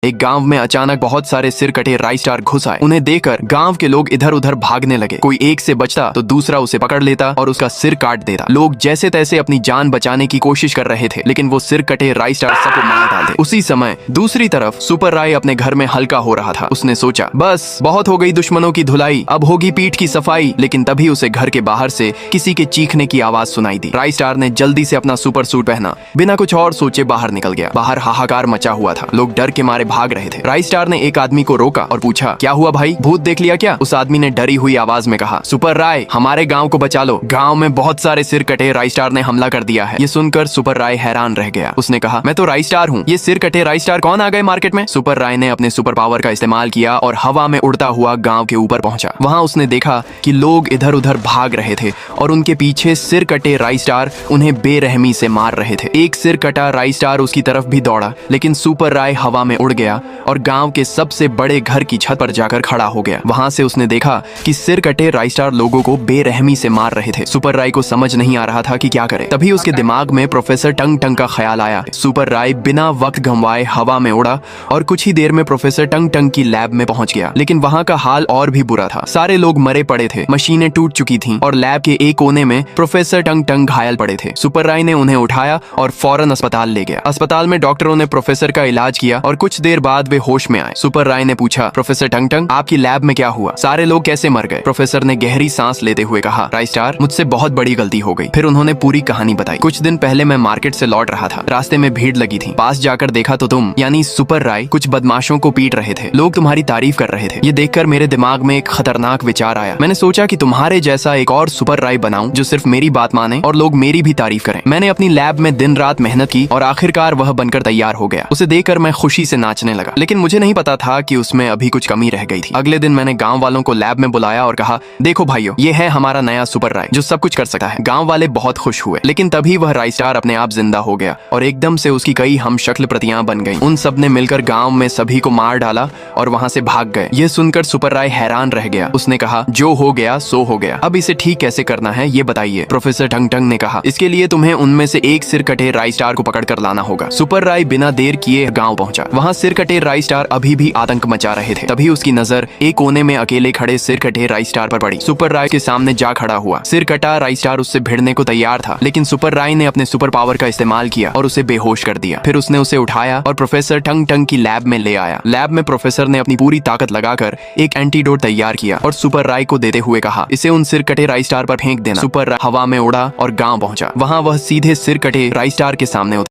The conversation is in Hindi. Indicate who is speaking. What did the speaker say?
Speaker 1: एक गांव में अचानक बहुत सारे सिर कटे राई स्टार घुस आए। उन्हें देखकर गांव के लोग इधर उधर भागने लगे। कोई एक से बचता तो दूसरा उसे पकड़ लेता और उसका सिर काट देता। लोग जैसे तैसे अपनी जान बचाने की कोशिश कर रहे थे, लेकिन वो सिर कटे राई स्टार सबको मार डालते। उसी समय दूसरी तरफ सुपर राय अपने घर में हल्का हो रहा था। उसने सोचा बस बहुत हो गई दुश्मनों की धुलाई, अब होगी पीठ की सफाई। लेकिन तभी उसे घर के बाहर से किसी के चीखने की आवाज सुनाई दी। राई स्टार ने जल्दी से अपना सुपर सूट पहना, बिना कुछ और सोचे बाहर निकल गया। बाहर हाहाकार मचा हुआ था, लोग डर के मारे भाग रहे थे। राई स्टार ने एक आदमी को रोका और पूछा, क्या हुआ भाई, भूत देख लिया क्या? उस आदमी ने डरी हुई आवाज में कहा, सुपर राय हमारे गांव को बचा लो, गांव में बहुत सारे सिर कटे राई स्टार ने हमला कर दिया है। ये सुनकर सुपर राय हैरान रह गया। उसने कहा, मैं तो राई स्टार हूँ, ये सिर कटे राई स्टार कौन आ गए मार्केट में? सुपर राय ने अपने सुपर पावर का इस्तेमाल किया और हवा में उड़ता हुआ गांव के ऊपर पहुंचा। वहां उसने देखा कि लोग इधर उधर भाग रहे थे और उनके पीछे सिर कटे राई स्टार उन्हें बेरहमी से मार रहे थे। एक सिर कटा राई स्टार उसकी तरफ भी दौड़ा, लेकिन सुपर राय हवा में उड़ गया और गांव के सबसे बड़े घर की छत पर जाकर खड़ा हो गया। वहां से उसने देखा कि सिर कटे राई स्टार लोगों को बेरहमी से मार रहे थे। सुपर राय को समझ नहीं आ रहा था कि क्या करे। तभी उसके दिमाग में प्रोफेसर टंग टंग का ख्याल आया। सुपर राय बिना वक्त गंवाए हवा में उड़ा और कुछ ही देर में प्रोफेसर टंग टंग की लैब में पहुंच गया। लेकिन वहां का हाल और भी बुरा था। सारे लोग मरे पड़े थे, मशीनें टूट चुकी थीं और लैब के एक कोने में प्रोफेसर टंग टंग घायल पड़े थे। सुपर राय ने उन्हें उठाया और फौरन अस्पताल ले गया। अस्पताल में डॉक्टरों ने प्रोफेसर का इलाज किया और कुछ देर बाद वे होश में आए। सुपर राय ने पूछा, प्रोफेसर टंग टंग आपकी लैब में क्या हुआ? सारे लोग कैसे मर गए? प्रोफेसर ने गहरी सांस लेते हुए कहा, राय स्टार मुझसे बहुत बड़ी गलती हो गई। फिर उन्होंने पूरी कहानी बताई। कुछ दिन पहले मैं मार्केट से लौट रहा था, रास्ते में भीड़ लगी थी। पास जाकर देखा तो तुम यानी सुपर राय कुछ बदमाशों को पीट रहे थे। लोग तुम्हारी तारीफ कर रहे थे। ये देखकर मेरे दिमाग में एक खतरनाक विचार आया। मैंने सोचा कि तुम्हारे जैसा एक और सुपर राय बनाऊं जो सिर्फ मेरी बात माने और लोग मेरी भी तारीफ करें। मैंने अपनी लैब में दिन रात मेहनत की और आखिरकार वह बनकर तैयार हो गया। उसे देखकर मैं खुशी से नाचने लगा, लेकिन मुझे नहीं पता था कि उसमें अभी कुछ कमी रह गई थी। अगले दिन मैंने गांव वालों को लैब में बुलाया और कहा, देखो भाइयों, ये है हमारा नया सुपर राय जो सब कुछ कर सकता है। गांव वाले बहुत खुश हुए, लेकिन तभी वह राय स्टार अपने आप जिंदा हो गया और एकदम से उसकी कई हमशक्ल प्रतियां बन गईं। उन सब ने मिलकर गांव में सभी को मार डाला और वहां से भाग गए। ये सुनकर सुपर राय हैरान रह गया। उसने कहा, जो हो गया सो हो गया, अब इसे ठीक कैसे करना है ये बताइए। प्रोफेसर टंग टंग ने कहा, इसके लिए तुम्हें उनमें से एक सिर कटे राई स्टार को पकड़ कर लाना होगा। सुपर राय बिना देर किए गांव पहुंचा। वहां सिर कटे राई स्टार अभी भी आतंक मचा रहे थे। तभी उसकी नजर एक कोने में अकेले खड़े सिर कटे राई स्टार पर पड़ी। सुपर राय के सामने जा खड़ा हुआ। सिर कटा राई स्टार उससे भिड़ने को तैयार था, लेकिन सुपर राय ने अपने सुपर पावर का इस्तेमाल किया और उसे बेहोश कर दिया। फिर उसने उसे उठाया और प्रोफेसर टंग टंग की लैब में ले आया। लैब में प्रोफेसर ने अपनी पूरी ताकत लगाकर एक एंटीडोट तैयार किया और सुपर राय को देते हुए कहा, इसे उन सिर कटे राई स्टार पर फेंक देना। सुपर राय हवा में उड़ा और गांव पहुंचा। वहां वह सीधे सिर कटे राई स्टार के सामने